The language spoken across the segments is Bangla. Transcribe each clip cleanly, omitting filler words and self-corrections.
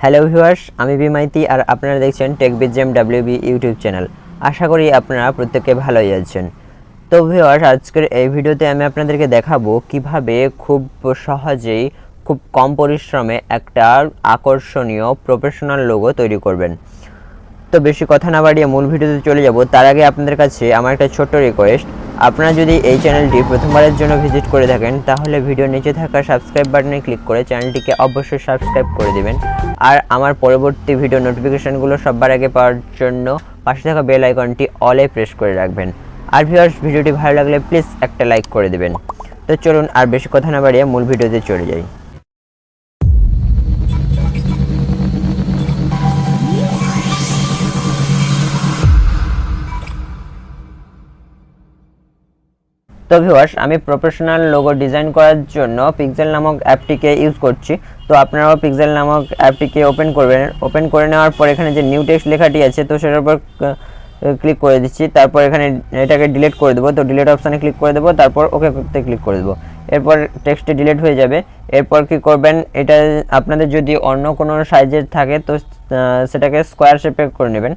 হ্যালো ভিউয়ার্স, আমি বিমাইতি আর আপনারা দেখছেন techbgmwb ইউটিউব চ্যানেল। আশা করি আপনারা প্রত্যেকে ভালোই আছেন। তো ভিউয়ার্স, আজকের এই ভিডিওতে আমি আপনাদেরকে দেখাবো কিভাবে খুব সহজেই খুব কম পরিশ্রমে একটা আকর্ষণীয় প্রফেশনাল লোগো তৈরি করবেন। তো বেশি কথা না বাড়িয়ে মূল ভিডিওতে চলে যাব। তার আগে আপনাদের কাছে আমার একটা ছোট্ট রিকোয়েস্ট, আপনারা যদি এই চ্যানেলটি প্রথমবারের জন্য ভিজিট করে থাকেন তাহলে ভিডিওর নিচে থাকা সাবস্ক্রাইব বাটনে ক্লিক করে চ্যানেলটিকে অবশ্যই সাবস্ক্রাইব করে দিবেন। আর আমার পরবর্তী ভিডিও নোটিফিকেশনগুলো সবার আগে পাওয়ার জন্য পাশে থাকা বেল আইকনটি অলে প্রেস করে রাখবেন। আর ভিউয়ার্স, ভিডিওটি ভালো লাগলে প্লিজ একটা লাইক করে দেবেন। তো চলুন আর বেশি কথা না বাড়িয়ে মূল ভিডিওতে চলে যাই। তো ভিউয়ার্স, আমি প্রফেশনাল লোগো ডিজাইন করার জন্য পিক্সেল নামক অ্যাপটিকে ইউজ করছি। তো আপনারাও পিক্সেল নামক অ্যাপটিকে ওপেন করবেন। ওপেন করে নেওয়ার পর এখানে যে নিউ টেক্সট লেখাটি আছে তো সেটার উপর ক্লিক করে দিচ্ছি। তারপর এখানে এটাকে ডিলিট করে দেবো। তো ডিলিট অপশানে ক্লিক করে দেবো, তারপর ওকে করতে ক্লিক করে দেবো। এরপর টেক্সটটি ডিলিট হয়ে যাবে। এরপর কি করবেন, এটা আপনাদের যদি অন্য কোনো সাইজের থাকে তো সেটাকে স্কোয়ার শেপে করে নেবেন।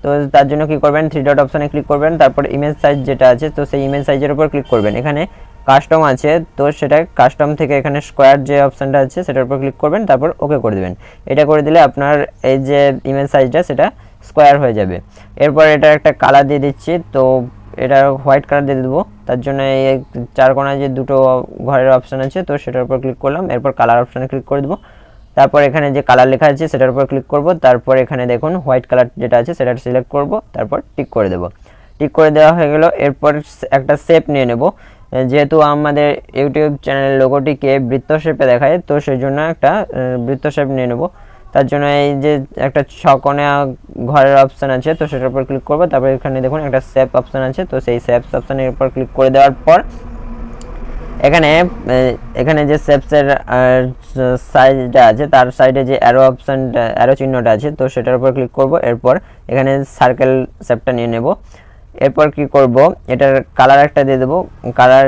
তো তার জন্য কি করবেন, থ্রি ডট অপশানে ক্লিক করবেন, তারপর ইমেজ সাইজ যেটা আছে তো সেই ইমেজ সাইজের উপর ক্লিক করবেন। এখানে কাস্টম আছে তো সেটা কাস্টম থেকে এখানে স্কোয়ার যে অপশানটা আছে সেটার উপর ক্লিক করবেন, তারপর ওকে করে দেবেন। এটা করে দিলে আপনার এই যে ইমেজ সাইজটা সেটা স্কোয়ার হয়ে যাবে। এরপর এটা একটা কালার দিয়ে দিচ্ছি। তো এটা হোয়াইট কালার দিয়ে দেবো। তার জন্য এই চার কোণায় যে দুটো ঘরের অপশান আছে তো সেটার উপর ক্লিক করলাম। এরপর কালার অপশানে ক্লিক করে দেবো। তারপর এখানে যে কালার লেখা আছে সেটার উপর ক্লিক করব। তারপর এখানে দেখুন হোয়াইট কালার যেটা আছে সেটা সিলেক্ট করব, তারপর টিক করে দেব। টিক করে দেওয়া হয়ে গেল। এরপর একটা শেপ নিয়ে নেব। যেহেতু আমাদের ইউটিউব চ্যানেলের লোগোটিকে বৃত্ত শেপে দেখায় তো সেই জন্য একটা বৃত্ত শেপ নিয়ে নেব। তার জন্য এই যে একটা ছকোণা ঘরের অপশান আছে তো সেটার উপর ক্লিক করব। তারপর এখানে দেখুন একটা শেপ অপশান আছে তো সেই শেপ অপশানের উপর ক্লিক করে দেওয়ার পর এখানে যে শেপসের সাইজটা আছে তার সাইডে যে অ্যারো অপশানটা অ্যারো চিহ্নটা আছে তো সেটার উপর ক্লিক করব। এরপর এখানে সার্কেল শেপটা নিয়ে নেব। এরপর কি করব, এটার কালার একটা দিয়ে দেবো। কালার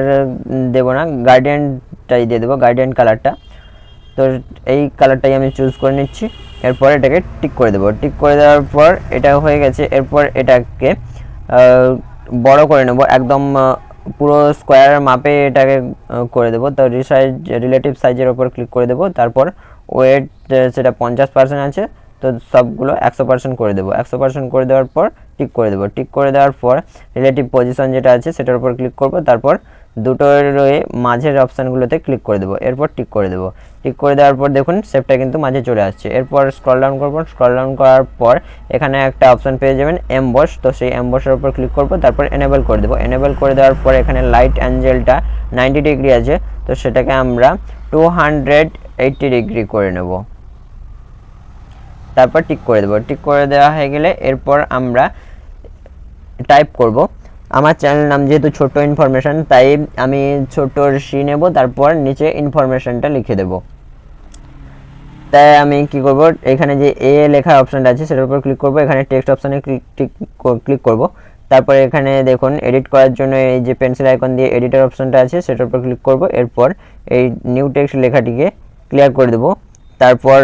দেব না, গার্ডিয়ানটাই দিয়ে দেবো, গার্ডিয়ান কালারটা। তো এই কালারটাই আমি চুজ করে নিচ্ছি। এরপর এটাকে টিক করে দেবো। টিক করে দেওয়ার পর এটা হয়ে গেছে। এরপর এটাকে বড় করে নেব, একদম পুরো স্কোয়ারের মাপে এটাকে করে দেবো। তো রিলেটিভ সাইজের ওপর ক্লিক করে দেবো। তারপর ওয়েট সেটা 50% আছে তো সবগুলো 100% করে দেবো। 100% করে দেওয়ার পর টিক করে দেবো। টিক করে দেওয়ার পর রিলেটিভ পজিশন যেটা আছে সেটার উপর ক্লিক করব। তারপর দুটোর মাঝের অপশানগুলোতে ক্লিক করে দেবো। এরপর টিক করে দেবো। টিক করে দেওয়ার পর দেখুন শেপটা কিন্তু মাঝে চলে আসছে। এরপর স্ক্রল ডাউন করব। স্ক্রল ডাউন করার পর এখানে একটা অপশান পেয়ে যাবেন এমবস। তো সেই এমবসের উপর ক্লিক করব, তারপর এনেবল করে দেবো। এনেবল করে দেওয়ার পর এখানে লাইট অ্যাঙ্গেলটা 90 ডিগ্রি আছে তো সেটাকে আমরা 280 ডিগ্রি করে নেব। তারপর টিক করে দেবো। টিক করে দেওয়া হয়ে গেলে এরপর আমরা টাইপ করব। আমার চ্যানেল নাম যেহেতু ছোট্ট ইনফরমেশন তাই আমি ছোট্ট সি নেব, তারপর নিচে ইনফরমেশনটা লিখে দেব। তাই আমি কি করব, এখানে যে এ লেখা অপশানটা আছে সেটার উপর ক্লিক করব। এখানে টেক্সট অপশানে ক্লিক করব। তারপর এখানে দেখুন এডিট করার জন্য এই যে পেন্সিল আইকন দিয়ে এডিটর অপশানটা আছে সেটার উপর ক্লিক করব। এরপর এই নিউ টেক্সট লেখাটিকে ক্লিয়ার করে দেব। তারপর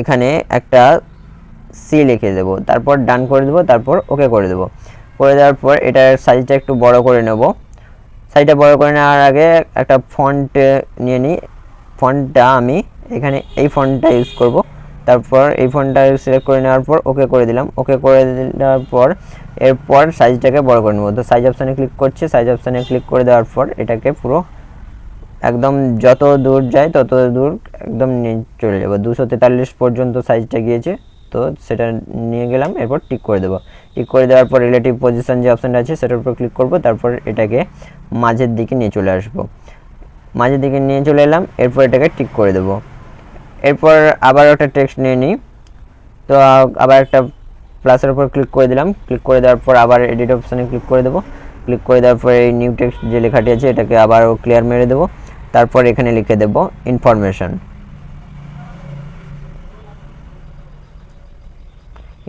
এখানে একটা সি লিখে দেব, তারপর ডান করে দেব, তারপর ওকে করে দেব। করে দেওয়ার পর এটার সাইজটা একটু বড় করে নেব। সাইজটা বড় করে নেওয়ার আগে একটা ফন্ট নিয়ে নিই। ফন্টটা আমি এখানে এই ফন্টটা ইউজ করব। তারপর এই ফন্টটা সিলেক্ট করে নেওয়ার পর ওকে করে দিলাম। ওকে করে দেওয়ার পর এরপর সাইজটাকে বড় করে নেব। তো সাইজ অপশানে ক্লিক করছি। সাইজ অপশানে ক্লিক করে দেওয়ার পর এটাকে পুরো একদম যত দূর যায় তত দূর একদম চলে যাব। 243 পর্যন্ত সাইজটা গিয়েছে তো সেটা নিয়ে গেলাম। এরপর টিক করে দেবো। টিক করে দেওয়ার পর রিলেটিভ পজিশন যে অপশানটা আছে সেটার উপর ক্লিক করব। তারপর এটাকে মাঝের দিকে নিয়ে চলে আসবো। মাঝের দিকে নিয়ে চলে এলাম। এরপর এটাকে টিক করে দেবো। এরপর আবার একটা টেক্সট নিয়ে নিই। তো আবার একটা প্লাসের উপর ক্লিক করে দিলাম। ক্লিক করে দেওয়ার পর আবার এডিট অপশানে ক্লিক করে দেবো। ক্লিক করে দেওয়ার পর এই নিউ টেক্সট যে লেখাটি আছে এটাকে আবারও ক্লিয়ার মেরে দেবো। তারপর এখানে লিখে দেব ইনফরমেশন।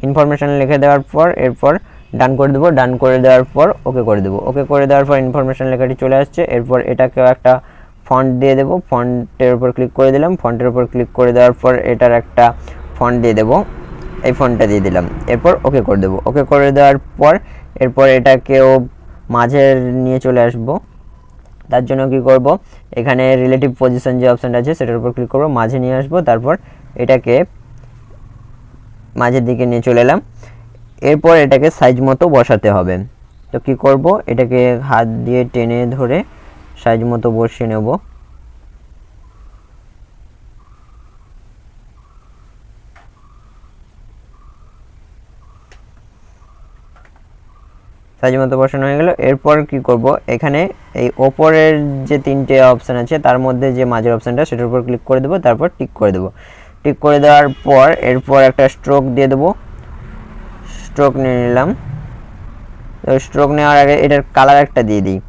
ইনফরমেশন লিখে দেওয়ার পর এরপর ডান করে দেবো। ডান করে দেওয়ার পর ওকে করে দেবো। ওকে করে দেওয়ার পর ইনফরমেশন লেখাটি চলে আসছে। এরপর এটাকেও একটা ফন্ট দিয়ে দেবো। ফন্টের উপর ক্লিক করে দিলাম। ফন্টের উপর ক্লিক করে দেওয়ার পর এটার একটা ফন্ট দিয়ে দেব, এই ফন্টটা দিয়ে দিলাম, এরপর ওকে করে দেব। ওকে করে দেওয়ার পর এরপর এটাকেও মাঝে নিয়ে চলে আসব। তার জন্য কি করব, এখানে রিলেটিভ পজিশন যে অপশানটা আছে সেটার উপর ক্লিক করব, মাঝে নিয়ে আসব, তারপর এটাকে মাঝের দিকে নিয়ে চলে এলাম। এরপর এটাকে সাইজ মতো বসাতে হবে। তো কি করব, এটাকে হাত দিয়ে টেনে ধরে সাইজ মতো বসিয়ে নেব। সাইজ মতো বসানো হয়ে গেল। এরপর কি করব, এখানে এই ওপরের যে তিনটে অপশান আছে তার মধ্যে যে মাঝের অপশানটা সেটার উপর ক্লিক করে দেবো, তারপর টিক করে দেবো। টিক করে দেওয়ার পর এরপর একটা স্ট্রোক দিয়ে দেবো। স্ট্রোক নিয়ে নিলাম। তো স্ট্রোক নেওয়ার আগে এটার কালার একটা দিয়ে দিই।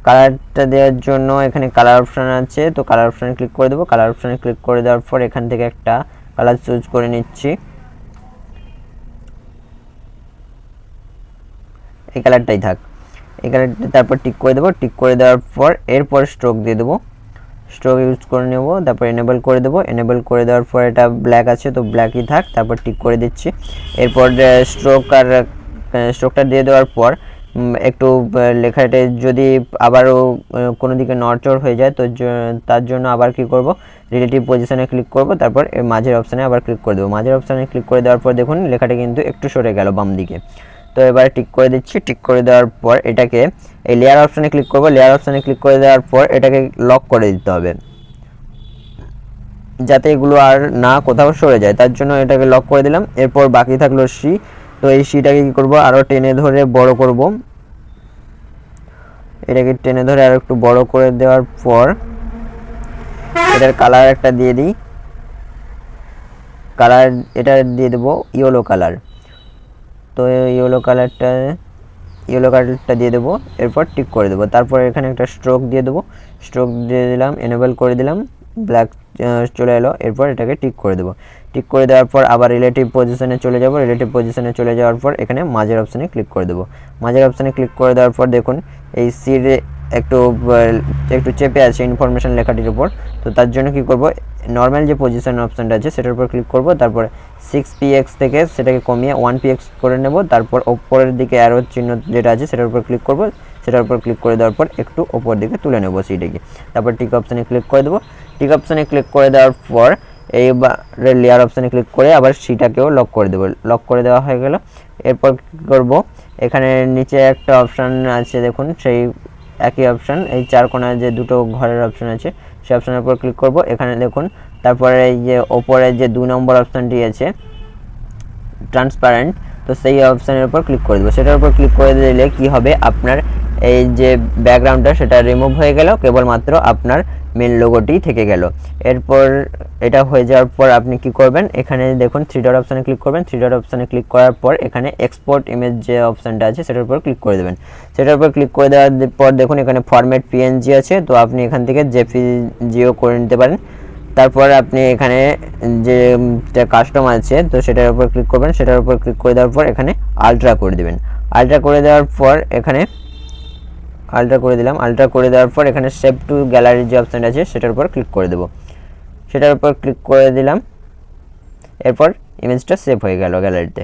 কালারটা দেওয়ার জন্য এখানে কালার অপশান আছে, তো কালার অপশানে ক্লিক করে দেবো। কালার অপশানে ক্লিক করে দেওয়ার পর এখান থেকে একটা কালার চুজ করে নিচ্ছি, এই কালারটাই থাক, এই কালারটা। তারপর টিক করে দেবো। টিক করে দেওয়ার পর এরপর স্ট্রোক দিয়ে দেবো, স্ট্রোক ইউজ করে নেব। তারপর এনেবল করে দেবো। এনেবল করে দেওয়ার পর এটা ব্ল্যাক আছে তো ব্ল্যাকই থাক, তারপর টিক করে দিচ্ছি। এরপর স্ট্রোকটা দিয়ে দেওয়ার পর একটু লেখাটা যদি আবারও কোনো দিকে নড়চড় হয়ে যায় তো তার জন্য আবার কি করব, রিলেটিভ পজিশনে ক্লিক করব, তারপর মাঝের অপশানে আবার ক্লিক করে দেবো। মাঝের অপশানে ক্লিক করে দেওয়ার পর দেখুন লেখাটা কিন্তু একটু সরে গেল বাম দিকে। তো এবার টিক করে দিচ্ছি। টিক করে দেওয়ার পর এটাকে এই লেয়ার অপশানে ক্লিক করব। লেয়ার অপশানে ক্লিক করে দেওয়ার পর এটাকে লক করে দিতে হবে যাতে এগুলো আর না কোথাও সরে যায়, তার জন্য এটাকে লক করে দিলাম। এরপর বাকি থাকলো সি। তো এই সিটাকে কি করব, আরও টেনে ধরে বড় করব। এটাকে টেনে ধরে আর একটু বড় করে দেওয়ার পর এটার কালার একটা দিয়ে দিই। কালার এটা দিয়ে দেবো ইয়েলো কালার। তো ইয়েলো কালারটা দিয়ে দেবো। এরপর টিক করে দেবো। তারপর এখানে একটা স্ট্রোক দিয়ে দেবো। স্ট্রোক দিয়ে দিলাম, এনেবল করে দিলাম, ব্ল্যাক চলে এলো। এরপর এটাকে টিক করে দেবো। টিক করে দেওয়ার পর আবার রিলেটিভ পজিশনে চলে যাব। রিলেটিভ পজিশনে চলে যাওয়ার পর এখানে মাঝের অপশানে ক্লিক করে দেবো। মাঝের অপশানে ক্লিক করে দেওয়ার পর দেখুন এই সির একটু চেপে আছে ইনফরমেশন লেখাটির উপর। তো তার জন্য কি করব, নর্মাল যে পজিশন অপশানটা আছে সেটার উপর ক্লিক করব। তারপর 6px থেকে সেটাকে কমিয়ে 1px করে নেব। তারপর ওপরের দিকে অ্যারো চিহ্ন যেটা আছে সেটার উপর ক্লিক করব। সেটার উপর ক্লিক করে দেওয়ার পর একটু ওপর দিকে তুলে নেব সিটাকে। তারপর টিক অপশানে ক্লিক করে দেবো। টিক অপশানে ক্লিক করে দেওয়ার পর এইবারে লেয়ার অপশানে ক্লিক করে আবার সিটাকেও লক করে দেবো। লক করে দেওয়া হয়ে গেল। এরপর কী করব, এখানে নিচে একটা অপশান আছে দেখুন, সেই একই অপশান, এই চার কোণায় যে দুটো ঘরের অপশান আছে সেই অপশানের উপর ক্লিক করব। এখানে দেখুন তারপরে এই যে ওপরে যে 2 নম্বর অপশানটি আছে ট্রান্সপারেন্ট, তো সেই অপশানের উপর ক্লিক করে দেবো। সেটার উপর ক্লিক করে দিলে কি হবে, আপনার এই যে ব্যাকগ্রাউন্ডটা সেটা রিমুভ হয়ে গেল, কেবলমাত্র আপনার মেন লোগোটি থেকে গেল। এরপর এটা হয়ে যাওয়ার পর আপনি কি করবেন, এখানে দেখুন 3 ডট অপশানে ক্লিক করবেন। 3 ডট অপশানে ক্লিক করার পর এখানে এক্সপোর্ট ইমেজ যে অপশানটা আছে সেটার উপর ক্লিক করে দেবেন। সেটার উপর ক্লিক করে দেওয়ার পর দেখুন এখানে ফরম্যাট পিএনজি আছে, তো আপনি এখান থেকে জেপিজিও করে নিতে পারেন। তারপর আপনি এখানে যে কাস্টম আছে তো সেটার উপর ক্লিক করবেন। সেটার উপর ক্লিক করে দেওয়ার পর এখানে আলট্রা করে দেবেন। আলট্রা করে দেওয়ার পর এখানে আলট্রা করে দিলাম। আলট্রা করে দেওয়ার পর এখানে সেভ টু গ্যালারি যে অপশানটা আছে সেটার উপর ক্লিক করে দেবো। সেটার উপর ক্লিক করে দিলাম। এরপর ইমেজটা সেভ হয়ে গেল গ্যালারিতে।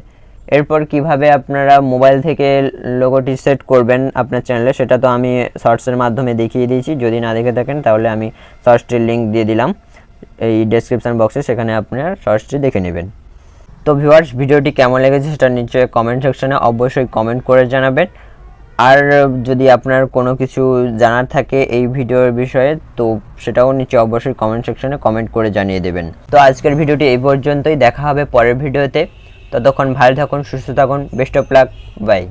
এরপর কিভাবে আপনারা মোবাইল থেকে লোগোটি সেট করবেন আপনার চ্যানেলে সেটা তো আমি শর্টসের মাধ্যমে দেখিয়ে দিয়েছি। যদি না দেখে থাকেন তাহলে আমি শর্টসটির লিঙ্ক দিয়ে দিলাম এই ডেসক্রিপশন বক্সে, সেখানে আপনারা শর্টসটি দেখে নেবেন। তো ভিউয়ার্স, ভিডিওটি কেমন লেগেছে সেটা নিচে কমেন্ট সেকশনে অবশ্যই কমেন্ট করে জানাবেন। আর যদি আপনার কোনো কিছু জানার থাকে এই ভিডিওর বিষয়ে তো সেটাও নিচে অবশ্যই কমেন্ট সেকশনে কমেন্ট করে জানিয়ে দেবেন। তো আজকের ভিডিওটি এই পর্যন্তই, দেখা হবে পরের ভিডিওতে। ততক্ষণ ভালো থাকুন, সুস্থ থাকুন, বেস্ট অফ লাক, বাই।